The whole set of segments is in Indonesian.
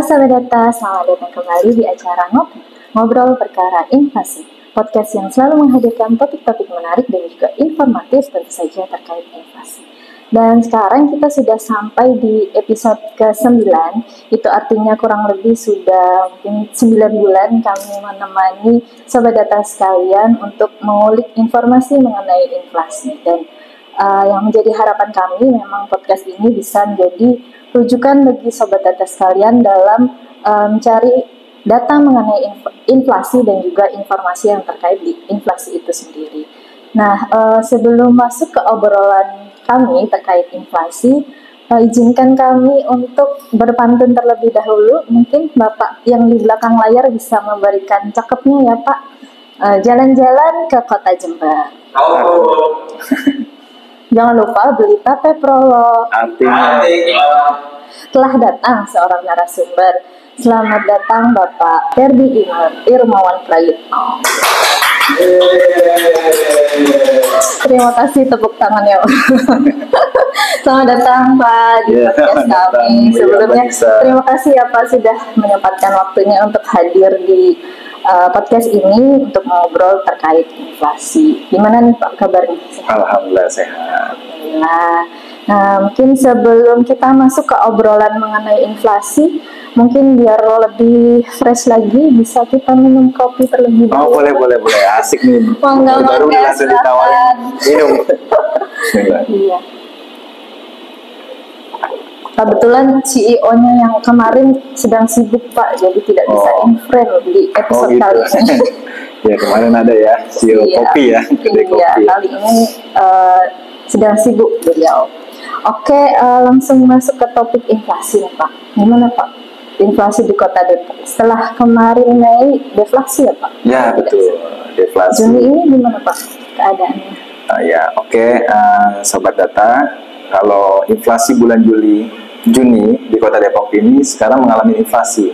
Sahabat Data, selamat datang kembali di acara Ngobrol Perkara Inflasi, podcast yang selalu menghadirkan topik-topik menarik dan juga informatif tentu saja terkait inflasi. Dan sekarang kita sudah sampai di episode ke-9, itu artinya kurang lebih sudah mungkin 9 bulan kami menemani Sobat Data sekalian untuk mengulik informasi mengenai inflasi. Dan yang menjadi harapan kami memang podcast ini bisa menjadi rujukan bagi Sobat Data sekalian dalam mencari data mengenai inflasi dan juga informasi yang terkait di inflasi itu sendiri. Nah, sebelum masuk ke obrolan kami terkait inflasi, izinkan kami untuk berpantun terlebih dahulu. Mungkin Bapak yang di belakang layar bisa memberikan cakepnya ya Pak. Jalan-jalan ke kota Jember. Oh. Jangan lupa beli tape prolo. Artinya Telah datang seorang narasumber. Selamat datang Bapak Ferdi Irmawan Prayitno. Terima kasih tepuk tangannya. Selamat datang Pak di podcast kami. Sebelumnya terima kasih ya Pak sudah menyempatkan waktunya untuk hadir di podcast ini untuk ngobrol terkait inflasi. Gimana nih Pak kabarnya? Alhamdulillah sehat. Alhamdulillah. Nah, mungkin sebelum kita masuk ke obrolan mengenai inflasi, mungkin biar lebih fresh lagi, bisa kita minum kopi terlebih dahulu. Oh boleh, asik nih. Baru langsung ditawarin minum. Iya. Kebetulan CEO-nya yang kemarin sedang sibuk Pak, jadi tidak bisa in-frame di episode kali ini. Ya kemarin ada ya, CEO kopi ya. Iya, kali ini sedang sibuk beliau. Oke, langsung masuk ke topik inflasi nih Pak. Gimana Pak? Inflasi di Kota Depok. Setelah kemarin Mei deflasi ya Pak? Ya betul, deflasi. Juni ini gimana Pak keadaannya? Sobat Data, kalau inflasi bulan Juni di Kota Depok ini sekarang mengalami inflasi.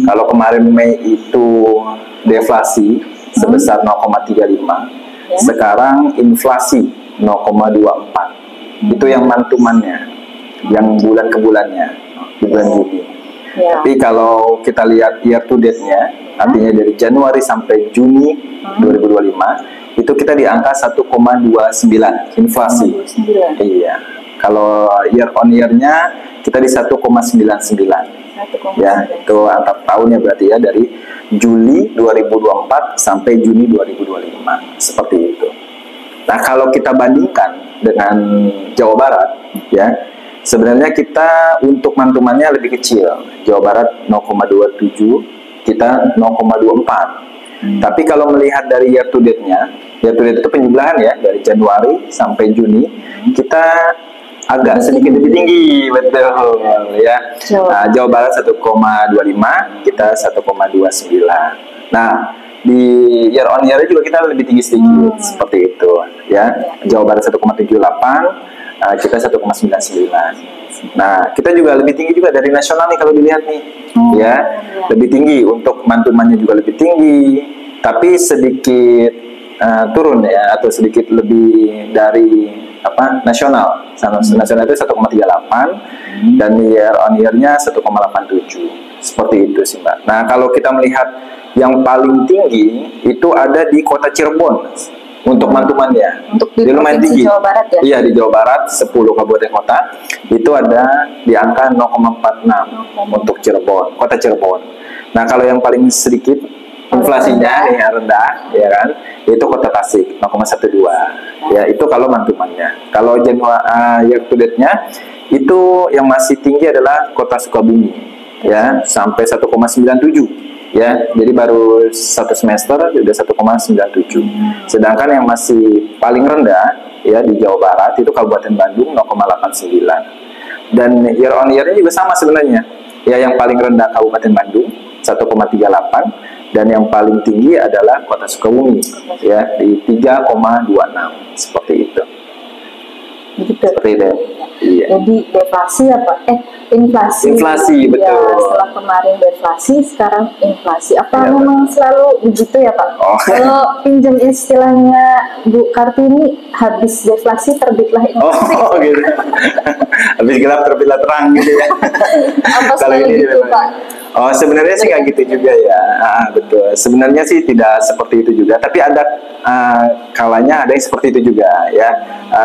Kalau kemarin Mei itu deflasi sebesar 0,35, sekarang inflasi 0,24. Itu yang mantumannya, yang bulan ke bulannya di bulan Juni. Tapi kalau kita lihat year to date-nya, artinya dari Januari sampai Juni 2025, itu kita di angka 1,29 inflasi. Iya. Kalau year on year-nya kita di 1,99. Ya, itu antar tahunnya berarti ya, dari Juli 2024 sampai Juni 2025, seperti itu. Nah, kalau kita bandingkan dengan Jawa Barat, ya, sebenarnya kita untuk mantumannya lebih kecil. Jawa Barat 0,27, kita 0,24. Tapi kalau melihat dari year to date-nya, year to date itu penjumlahan ya, dari Januari sampai Juni, kita agak sedikit lebih tinggi, betul ya. Nah, Jawa Barat 1,25, kita 1,29. Nah, di year on year juga kita lebih tinggi sedikit, seperti itu ya. Jawa Barat 1,78, kita 1,99. Nah, kita juga lebih tinggi juga dari nasional nih kalau dilihat nih, ya. Lebih tinggi, untuk mantumannya juga lebih tinggi, tapi sedikit turun ya, atau sedikit lebih dari nasional. Nasional itu 1,38 dan year on year-nya 1,87. Seperti itu sih Mbak. Nah, kalau kita melihat yang paling tinggi itu ada di Kota Cirebon untuk mantumannya. Untuk di lumayan tinggi. Jawa Barat ya? Iya, di Jawa Barat 10 kabupaten kota itu ada di angka 0,46 untuk Cirebon, Kota Cirebon. Nah, kalau yang paling sedikit inflasinya yang rendah, ya kan, itu Kota Tasik 0,12. Ya, itu kalau mantumannya. Kalau year to date-nya itu yang masih tinggi adalah Kota Sukabumi, ya, sampai 1,97. Ya, jadi baru satu semester sudah 1,97. Sedangkan yang masih paling rendah ya di Jawa Barat itu Kabupaten Bandung 0,89. Dan year on year-nya juga sama sebenarnya. Ya, yang paling rendah Kabupaten Bandung 1,38 dan yang paling tinggi adalah Kota Sukabumi ya di 3,26, seperti itu. Gitu. Seperti itu. Iya. Jadi deflasi inflasi. Inflasi, betul. Ya, setelah kemarin deflasi, sekarang inflasi. Apa memang selalu begitu ya Pak? Kalau pinjam istilahnya Bu Kartini, habis deflasi terbitlah inflasi. Gitu. Habis gelap terbitlah terang gitu ya. Apa Kalau selalu ini gitu, memang. Pak? Oh, sebenarnya sih nggak gitu juga ya. Betul. Sebenarnya sih tidak seperti itu juga, tapi ada kalanya ada yang seperti itu juga ya.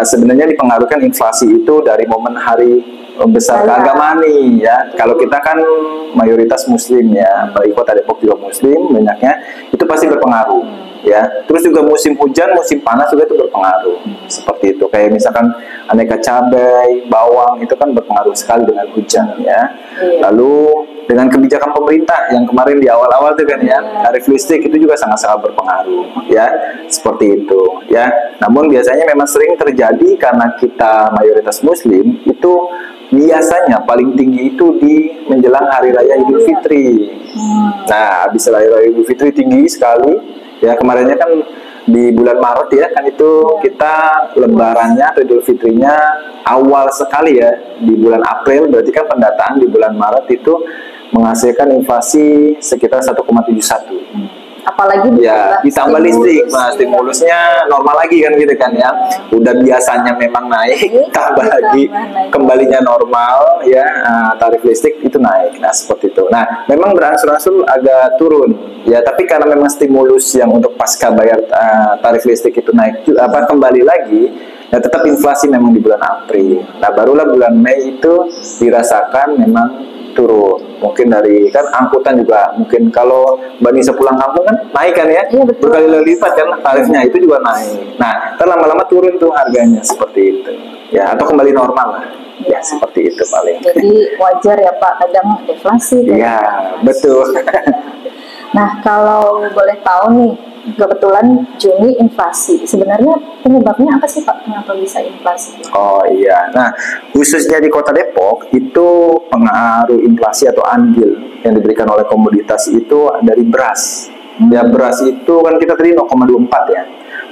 Sebenarnya dipengaruhkan inflasi itu dari momen hari besar keagamaan nih ya. Kalau kita kan mayoritas muslim ya, apalagi kota Depok juga muslim banyaknya, itu pasti berpengaruh ya. Terus juga musim hujan, musim panas juga itu berpengaruh. Seperti itu. Kayak misalkan aneka cabai, bawang itu kan berpengaruh sekali dengan hujan ya. Lalu dengan kebijakan pemerintah yang kemarin di awal-awal itu kan ya, tarif listrik itu juga sangat-sangat berpengaruh ya, seperti itu ya. Namun biasanya memang sering terjadi karena kita mayoritas muslim itu biasanya paling tinggi itu di menjelang hari raya Idul Fitri. Nah, habis hari raya Idul Fitri tinggi sekali ya. Kemarinnya kan di bulan Maret ya, kan itu kita lebarannya atau Idul Fitrinya awal sekali ya, di bulan April. Berarti kan pendataan di bulan Maret itu menghasilkan inflasi sekitar 1,71. Apalagi ya, ditambah listrik, stimulusnya normal lagi kan gitu kan ya. Udah biasanya memang naik, tambah lagi kembalinya normal ya, tarif listrik itu naik. Nah, seperti itu. Nah, memang berangsur-angsur agak turun ya, tapi karena memang stimulus yang untuk pasca bayar tarif listrik itu naik kembali lagi. Nah, tetap inflasi memang di bulan April. Nah, barulah bulan Mei itu dirasakan memang turun. Mungkin dari kan angkutan juga, mungkin kalau Mbak Nisa pulang kampung kan naik kan ya, berkali-kali lipat kan tarifnya, itu juga naik. Nah, lama-lama turun tuh harganya, seperti itu ya, atau kembali normal lah ya, seperti itu paling. Jadi wajar ya Pak, kadang deflasi. Iya, betul. Nah, kalau boleh tahu nih, kebetulan Juni inflasi. Sebenarnya penyebabnya apa sih Pak? Kenapa bisa inflasi? Oh iya, nah khususnya di Kota Depok itu pengaruh inflasi atau andil yang diberikan oleh komoditas itu dari beras. Ya, beras itu kan kita tadi 0,24 ya.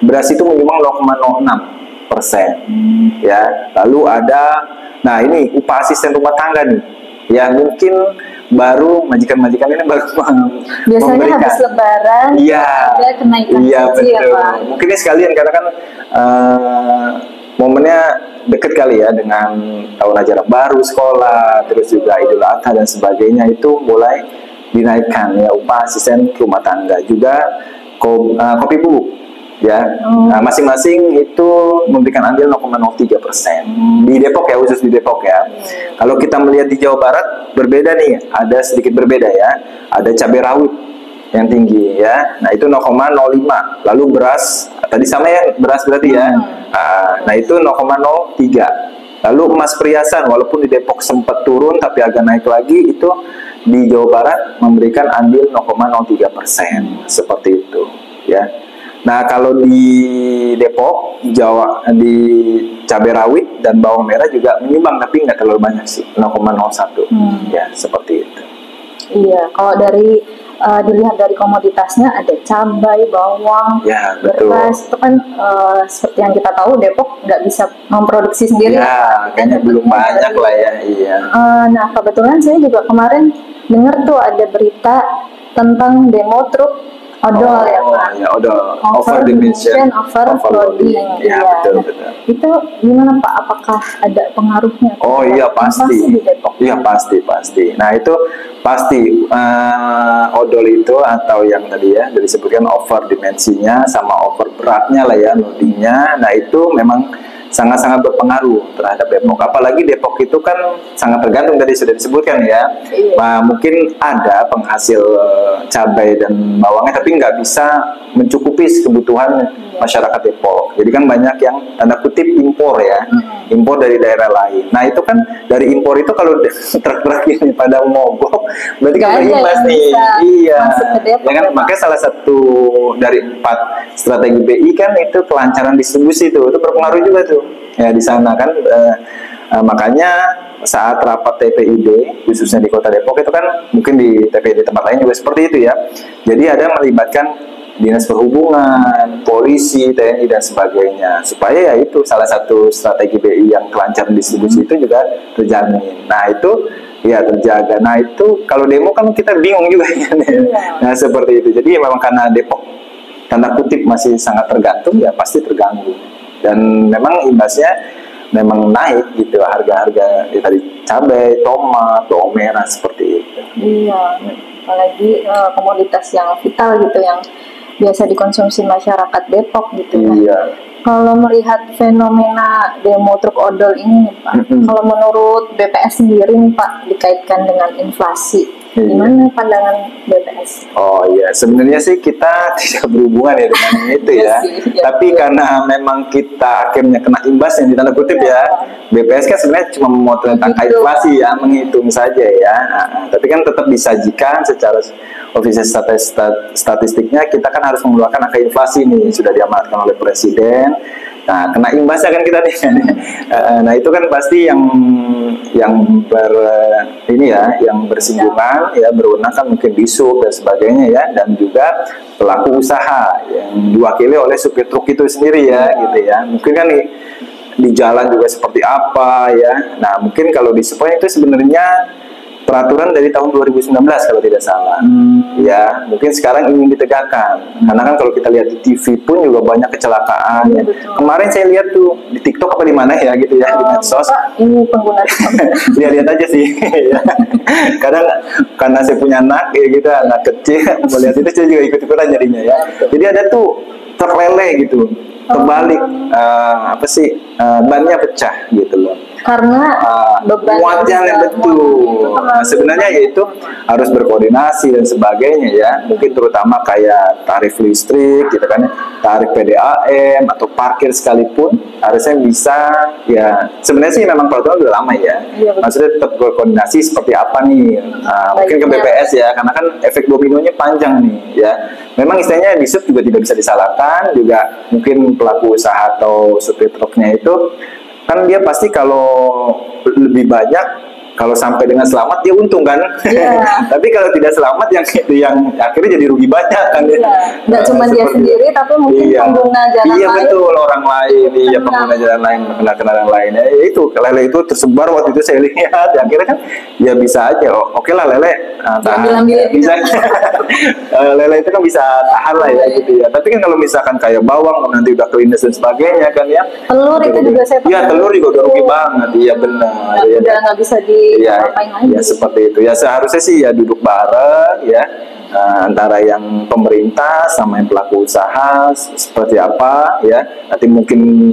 Beras itu menyumbang 0,06%. Ya, lalu ada, nah ini upah asisten rumah tangga nih. Ya, mungkin baru majikan-majikan ini baru biasanya memberikan. Habis lebaran ada kenaikan gaji ya Pak. Mungkin ini sekalian karena kan momennya deket kali ya dengan tahun ajaran baru sekolah, terus juga Idul Adha dan sebagainya, itu mulai dinaikkan ya upah asisten rumah tangga, juga kopi bubuk ya. Nah, masing-masing itu memberikan andil 0,03% di Depok ya, khusus di Depok ya. Kalau kita melihat di Jawa Barat berbeda nih, ada sedikit berbeda ya. Ada cabai rawit yang tinggi ya, nah itu 0,05. Lalu beras tadi sama ya, beras berarti ya, nah itu 0,03. Lalu emas perhiasan, walaupun di Depok sempat turun tapi agak naik lagi, itu di Jawa Barat memberikan andil 0,03%, seperti itu ya. Nah, kalau di Depok, Jawa, di cabai rawit dan bawang merah juga menyumbang, tapi nggak terlalu banyak sih, 0,01. Ya, seperti itu. Iya, kalau dari dilihat dari komoditasnya ada cabai, bawang, ya, beras, itu kan seperti yang kita tahu Depok nggak bisa memproduksi sendiri. Ya, kayaknya belum banyak lah ya. Iya. Nah, kebetulan saya juga kemarin dengar tuh ada berita tentang demo truk odol ya Pak. Ya, odol. Overdimension, overloading. Ya, betul, betul. Itu gimana Pak? Apakah ada pengaruhnya? Oh iya, pasti. Di Depok? Iya, pasti. Nah, itu pasti odol itu, atau yang tadi ya disebutkan over dimensinya sama over beratnya lah ya, loadingnya. Nah, itu memang sangat-sangat berpengaruh terhadap Depok. Apalagi Depok itu kan sangat tergantung, tadi sudah disebutkan ya. Nah, mungkin ada penghasil cabai dan bawangnya, tapi nggak bisa mencukupi kebutuhan masyarakat Depok. Jadi kan banyak yang tanda kutip impor ya, impor dari daerah lain. Nah, itu kan dari impor itu kalau truk-truk ini pada mogok, berarti kan berimbas nih. Iya, ya kan, makanya salah satu dari 4 strategi BI kan itu kelancaran distribusi itu berpengaruh juga tuh ya di sana kan. Makanya saat rapat TPID khususnya di Kota Depok itu kan, mungkin di TPID tempat lain juga seperti itu ya. Jadi ada melibatkan Dinas Perhubungan, polisi, TNI dan sebagainya, supaya ya itu salah satu strategi BI yang kelancaran distribusi itu juga terjamin. Nah, itu ya terjaga. Nah, itu kalau demo kan kita bingung juga ya. Nah, seperti itu. Jadi memang karena Depok tanda kutip masih sangat tergantung, ya pasti terganggu. Dan memang imbasnya memang naik gitu harga-harga ya, tadi cabai, tomat, bawang merah seperti itu. Iya, apalagi komoditas yang vital gitu yang biasa dikonsumsi masyarakat Depok gitu kan. Iya. Kalau melihat fenomena demo truk odol ini nih Pak, kalau menurut BPS sendiri nih Pak dikaitkan dengan inflasi, gimana pandangan BPS? Oh iya, sebenarnya sih kita tidak berhubungan ya dengan itu ya. Tapi karena memang kita akhirnya kena imbas yang ditanda kutip ya, BPS kan sebenarnya cuma memotret angka inflasi ya, menghitung saja ya. Tapi kan tetap disajikan secara official statistiknya, kita kan harus mengeluarkan angka inflasi nih, sudah diamanatkan oleh Presiden. Nah, kena imbasnya kan kita nih. Nah, itu kan pasti yang yang bersinggungan ya, berwenang kan mungkin Disub dan sebagainya ya, dan juga pelaku usaha yang diwakili oleh supir truk itu sendiri ya, gitu ya. Mungkin kan di jalan juga seperti apa ya. Nah, mungkin kalau di Sepoi itu sebenarnya peraturan dari tahun 2019 kalau tidak salah. Ya, mungkin sekarang ingin ditegakkan. Karena kan kalau kita lihat di TV pun juga banyak kecelakaan. Ya. Kemarin saya lihat tuh di TikTok apa di mana ya gitu ya, di medsos. Ini pengguna Lihat-lihat aja sih. Kadang karena saya punya anak ya gitu, anak kecil, melihat itu saya juga ikut-ikutan jadinya ya. Jadi ada tuh truk lele gitu, terbalik bannya pecah gitu loh. Karena muatnya yang betul. Nah, sebenarnya yaitu harus berkoordinasi dan sebagainya ya. Mungkin terutama kayak tarif listrik gitu kan, tarif PDAM atau parkir sekalipun harusnya bisa ya. Sebenarnya sih memang peraturan udah lama ya. Maksudnya tetap berkoordinasi seperti apa nih. Mungkin ke BPS ya, karena kan efek dominonya panjang nih ya. Memang istilahnya Disub juga tidak bisa disalahkan, juga mungkin pelaku usaha atau supir truknya itu kan dia pasti kalau lebih banyak, kalau sampai dengan selamat dia untung kan. Tapi kalau tidak selamat yang akhirnya jadi rugi banyak kan. Nggak cuma dia sendiri tapi mungkin pengguna jalan lain. Iya betul, orang lain, pengguna jalan lain, kendaraan lain. Ya itu lele itu tersebar waktu itu saya lihat. Akhirnya kan ya bisa aja. Oke lah lele tahan. Bisa. Lele itu kan bisa tahan lah ya gitu ya. Tapi kan kalau misalkan kayak bawang nanti udah kelindes dan sebagainya kan ya. Telur itu juga saya. Iya telur juga udah rugi banget. Iya benar. Udah nggak bisa ya seperti itu ya, seharusnya sih ya duduk bareng ya, antara yang pemerintah sama yang pelaku usaha seperti apa ya. Nanti mungkin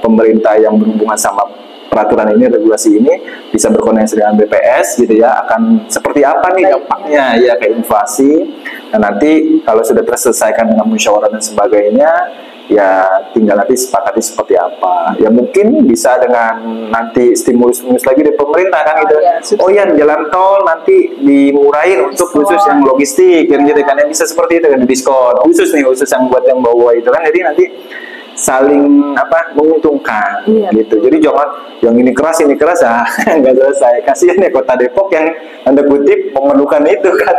pemerintah yang berhubungan sama peraturan ini, regulasi ini bisa berkoordinasi dengan BPS gitu ya, akan seperti apa nih dampaknya ya ke inflasi. Dan nanti kalau sudah terselesaikan dengan musyawarah dan sebagainya ya tinggal nanti sepakati seperti apa ya, mungkin bisa dengan nanti stimulus lagi dari pemerintah kan gitu. Jalan tol nanti dimurahin untuk khusus yang logistik yang gitu kan, yang bisa seperti itu kan, diskon khusus yang buat yang bawa itu kan, jadi nanti saling menguntungkan gitu. Jadi jangan yang ini keras ya nggak selesai, kasihan ya kota Depok yang tanda kutip memerlukan itu kan.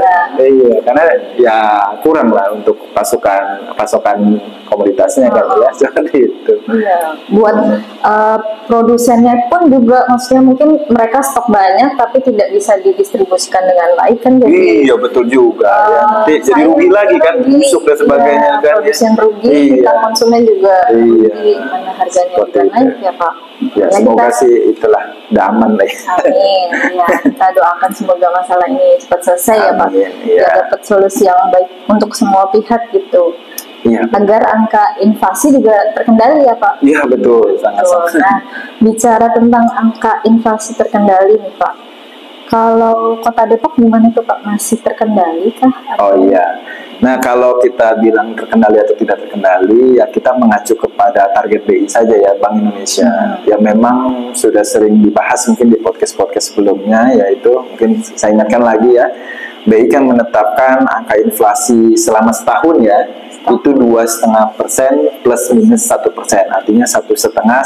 Karena ya kurang lah untuk pasokan komoditasnya kan ya, seperti itu. Buat produsennya pun juga maksudnya mungkin mereka stok banyak tapi tidak bisa didistribusikan dengan baik kan, jadi betul juga ya, nanti jadi rugi lagi kan, busuk dan sebagainya kan. Produsen rugi, kita konsumen juga rugi, mana harganya juga naik ya Pak. Ya, semoga sih itulah aman lah. Amin. Ya, kita doakan semoga masalah ini cepat selesai ya Pak. Ya, dapat solusi yang baik untuk semua pihak gitu. Agar angka inflasi juga terkendali ya Pak. Iya betul, sangat-sangat. Nah, bicara tentang angka inflasi terkendali nih Pak, kalau Kota Depok gimana tuh Pak, masih terkendali kah? Nah kalau kita bilang terkendali atau tidak terkendali ya, kita mengacu kepada target BI saja ya, Bank Indonesia. Ya memang sudah sering dibahas mungkin di podcast sebelumnya, yaitu mungkin saya ingatkan lagi ya, BI kan menetapkan angka inflasi selama setahun ya, itu 2,5% plus minus 1%, artinya 1,5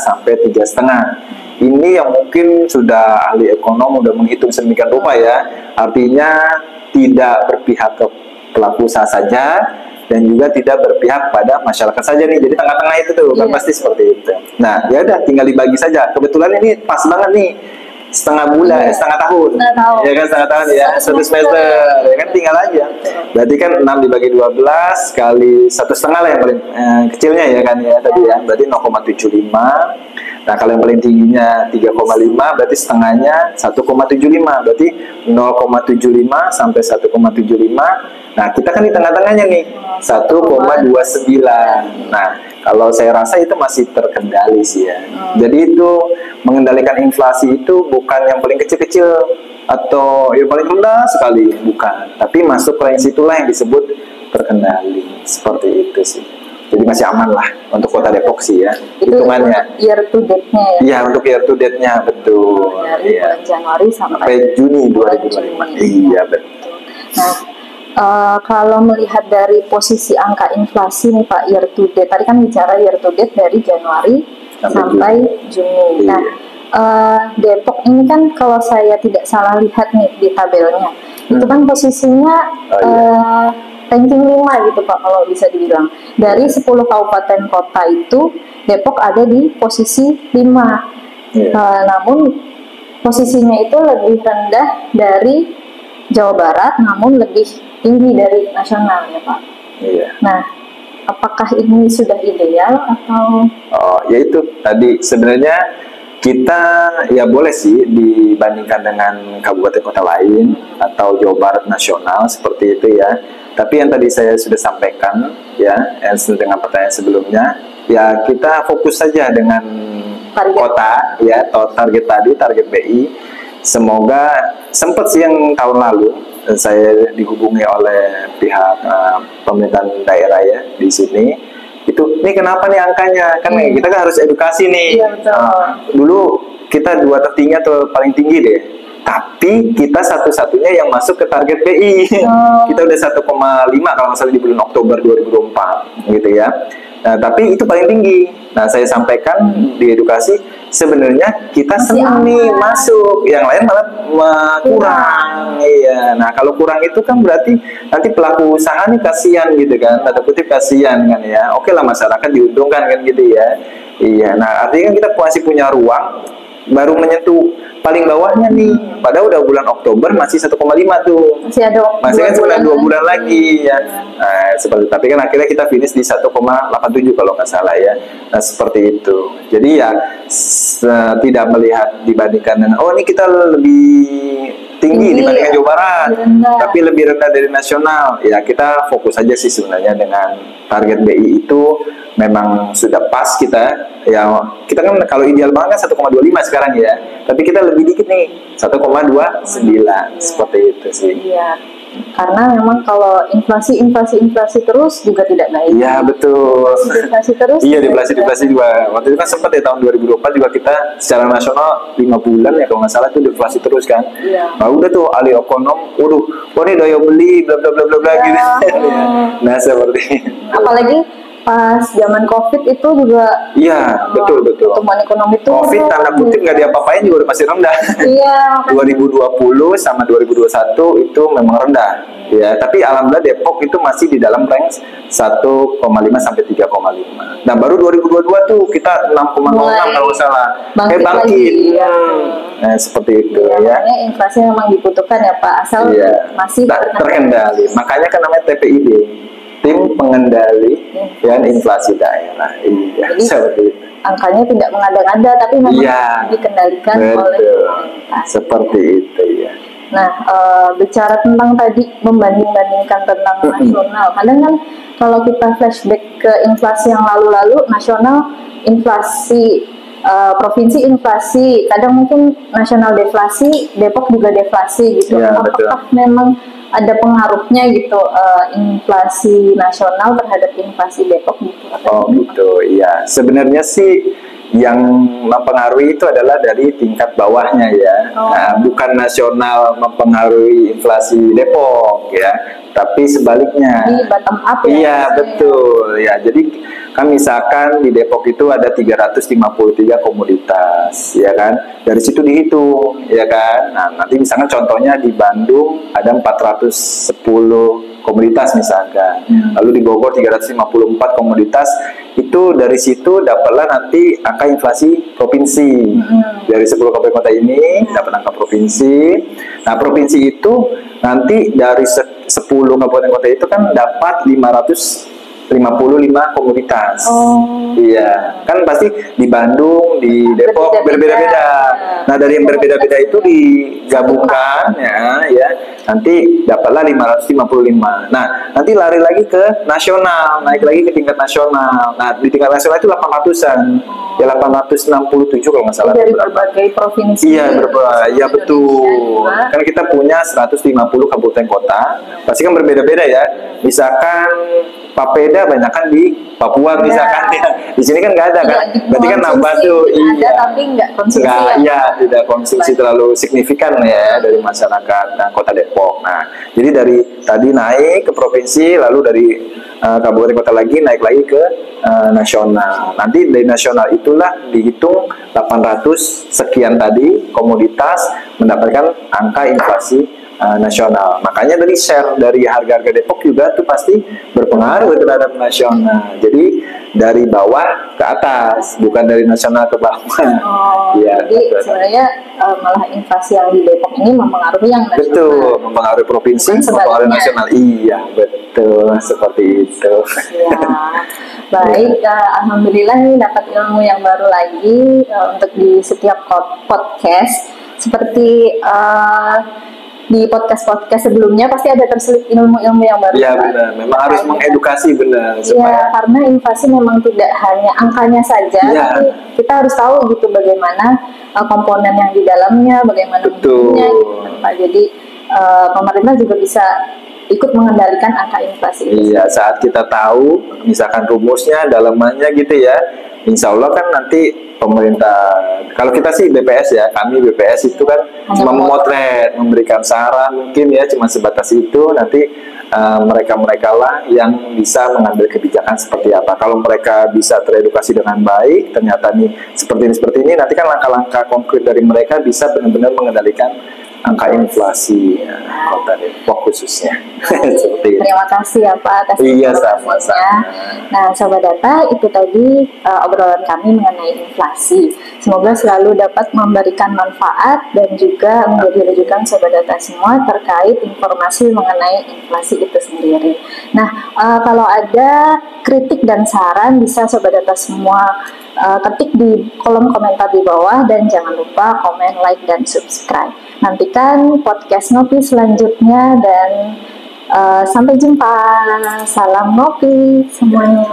sampai 3,5. Ini yang mungkin sudah ahli ekonom udah menghitung sedemikian rupa ya, artinya tidak berpihak ke pelaku usaha saja dan juga tidak berpihak pada masyarakat saja nih, jadi tengah-tengah itu tuh kan pasti seperti itu. Nah ya udah tinggal dibagi saja, kebetulan ini pas banget nih setengah bulan, Iya. setengah tahun. Setengah tahun. Ya kan, setengah tahun ya, Satu satu semester. Ya kan, tinggal aja. Berarti kan 6 dibagi 12 kali 1,5 lah yang paling kecilnya ya kan ya tadi ya. Berarti 0,75. Nah, kalau yang paling tingginya 3,5 berarti setengahnya 1,75. Berarti 0,75 sampai 1,75. Nah, kita kan di tengah-tengahnya nih, 1,29. Nah, kalau saya rasa itu masih terkendali sih ya. Jadi itu mengendalikan inflasi itu bukan yang paling kecil-kecil atau yang paling rendah sekali, bukan. Tapi masuk range itulah yang disebut terkendali. Seperti itu sih. Jadi masih aman lah untuk kota Depok sih ya, Itu hitungannya. year to date-nya ya. Iya, untuk year to date-nya, betul. Dari Iya. bulan Januari sampai Sampai Juni 2025. Juni. Iya, betul. Nah, kalau melihat dari posisi angka inflasi nih Pak, year to date, tadi kan bicara year to date dari Januari sampai Juni. Iya. Nah, Depok ini kan kalau saya tidak salah lihat nih di tabelnya, itu kan posisinya ranking 5 gitu Pak, kalau bisa dibilang. Dari 10 kabupaten kota itu, Depok ada di posisi 5. Namun posisinya itu lebih rendah dari Jawa Barat, namun lebih tinggi dari nasional ya Pak. Iya. Nah, apakah ini sudah ideal atau? Oh, ya itu tadi sebenarnya kita ya boleh sih dibandingkan dengan kabupaten kota lain atau Jawa Barat nasional seperti itu ya. Tapi yang tadi saya sudah sampaikan ya, dengan pertanyaan sebelumnya, ya kita fokus saja dengan Target. kota ya, target tadi, target BI. Semoga sempat sih yang tahun lalu saya dihubungi oleh pihak pemerintahan daerah ya di sini. Itu ini kenapa nih angkanya? Kan kita kan harus edukasi nih. Iya, betul. Dulu kita 2 tertinggi atau paling tinggi deh. Tapi kita satu-satunya yang masuk ke target BI. Kita udah 1,5 kalau nggak salah di bulan Oktober 2024 gitu ya. Nah, tapi itu paling tinggi. Nah, saya sampaikan di edukasi sebenarnya kita senang nih masuk, yang lain malah kurang. Iya. Nah, kalau kurang itu kan berarti nanti pelaku usaha nih kasihan gitu kan, tanda kutip kasihan kan ya. Oke lah, masyarakat diuntungkan kan gitu ya. Iya. Nah, artinya kan kita masih punya ruang baru menyentuh paling bawahnya nih. Padahal udah bulan Oktober masih 1,5 tuh. Masih kan cuma 2 bulan lagi ya. Nah, tapi kan akhirnya kita finish di 1,87 kalau nggak salah ya. Nah, seperti itu. Jadi ya tidak melihat dibandingkan dengan ini kita lebih tinggi dibandingkan Jawa Barat, tapi lebih rendah dari nasional. Ya kita fokus aja sih sebenarnya dengan target BI itu memang sudah pas kita. Ya kita kan kalau ideal banget 1,25 sekarang ya, tapi kita lebih dikit nih 1,29 seperti itu sih. Iya, karena memang kalau inflasi terus juga tidak baik. Iya betul. Inflasi terus. Iya, deflasi juga. Waktu itu kan sempat ya tahun 2024 juga kita secara nasional 5 bulan ya kalau nggak salah tuh deflasi terus kan. Iya. Nah udah tuh ahli ekonom, ini daya beli bla bla bla bla bla gitu. Nah seperti itu. Apalagi pas zaman COVID itu juga. Iya, betul. Pertumbuhan ekonomi itu COVID tanda kutip nggak diapa-apain juga udah masih rendah. Iya. 2020 sama 2021 itu memang rendah. Ya, tapi alhamdulillah Depok itu masih di dalam range 1,5 sampai 3,5. Nah, baru 2022 tuh kita 6,06 kalau nggak salah. Bangkit. Ya. Nah, seperti itu ya. Makanya inflasi memang dibutuhkan ya Pak, asal masih terkendali. Makanya kan namanya TPID. Tim Pengendali dan Inflasi Daerah. Iya, jadi, seperti itu. Angkanya tidak mengada-ngada, tapi memang dikendalikan oleh pemerintah. Seperti itu ya. Nah, bicara tentang tadi membanding-bandingkan tentang nasional, kadang kan kalau kita flashback ke inflasi yang lalu-lalu, nasional inflasi, provinsi inflasi, kadang mungkin nasional deflasi, Depok juga deflasi gitu. Ya, apakah memang ada pengaruhnya gitu inflasi nasional terhadap inflasi Depok gitu? Gitu, iya. Sebenarnya sih yang mempengaruhi itu adalah dari tingkat bawahnya ya. Nah, bukan nasional mempengaruhi inflasi Depok ya, tapi sebaliknya. Di bottom up ya. Iya, betul. Ya, jadi kan misalkan di Depok itu ada 353 komoditas, ya kan? Dari situ dihitung, ya kan? Nah, nanti misalkan contohnya di Bandung ada 410 komoditas misalkan. Lalu di Bogor 354 komoditas itu dari situ dapatlah nanti angka inflasi provinsi. Dari 10 kabupaten kota ini dapat angka provinsi. Nah, provinsi itu nanti dari 10 kabupaten kota itu kan dapat 555 komoditas. Iya, kan pasti di Bandung, di Depok berbeda-beda. Nah, dari yang berbeda-beda itu digabungkan ya, nanti dapatlah 555. Nah, nanti lari lagi ke nasional, naik lagi ke tingkat nasional. Nah, di tingkat nasional itu 800-an. Ya 867 kalau nggak salah. Dari berbagai provinsi. Iya, ya betul. Kan kita punya 150 kabupaten kota, pasti kan berbeda-beda ya. Misalkan Papeda banyak kan di Papua misalkan ya. Di sini kan nggak ada kan. Berarti kan nambah tuh. Ada tapi nggak konsumsi. Tidak konsumsi terlalu signifikan ya dari masyarakat kota Depok. Nah, jadi dari tadi naik ke provinsi, lalu dari kabupaten kota lagi naik lagi ke nasional. Nanti dari nasional itulah dihitung 800 sekian tadi komoditas mendapatkan angka inflasi nasional. Makanya dari share dari harga-harga Depok juga tuh pasti berpengaruh terhadap nasional. Jadi dari bawah ke atas, bukan dari nasional ke bawah. Ya, jadi sebenarnya malah inflasi yang di Depok ini mempengaruhi yang nasional. Betul, mempengaruhi provinsi, mempengaruhi nasional. Iya, betul, seperti itu. Ya, baik. Alhamdulillah nih dapat ilmu yang baru lagi untuk di setiap podcast. Seperti di podcast-podcast sebelumnya pasti ada terselip ilmu-ilmu yang baru. Iya benar, memang harus mengedukasi benar. Iya, karena inflasi memang tidak hanya angkanya saja, tapi kita harus tahu gitu bagaimana komponen yang di dalamnya, bagaimana bentuknya gitu, Pak. Jadi pemerintah juga bisa ikut mengendalikan angka inflasi. Iya, saat kita tahu misalkan rumusnya, dalamannya gitu ya, insya Allah kan nanti pemerintah, kalau kita sih BPS ya, kami BPS itu kan cuma memotret, memberikan saran mungkin ya, cuma sebatas itu. Nanti mereka-mereka lah yang bisa mengambil kebijakan seperti apa. Kalau mereka bisa teredukasi dengan baik, ternyata nih seperti ini, nanti kan langkah-langkah konkret dari mereka bisa benar-benar mengendalikan angka inflasi kota Depok khususnya. Seperti itu. Terima kasih ya Pak atas informasinya. Nah, Sobat Data, itu tadi obrolan kami mengenai inflasi. Semoga selalu dapat memberikan manfaat dan juga menjadi rujukan Sobat Data semua terkait informasi mengenai inflasi itu sendiri. Nah, kalau ada kritik dan saran bisa Sobat Data semua ketik di kolom komentar di bawah dan jangan lupa komen, like, dan subscribe. Nantikan podcast Ngopi selanjutnya dan sampai jumpa. Salam ngopi semuanya.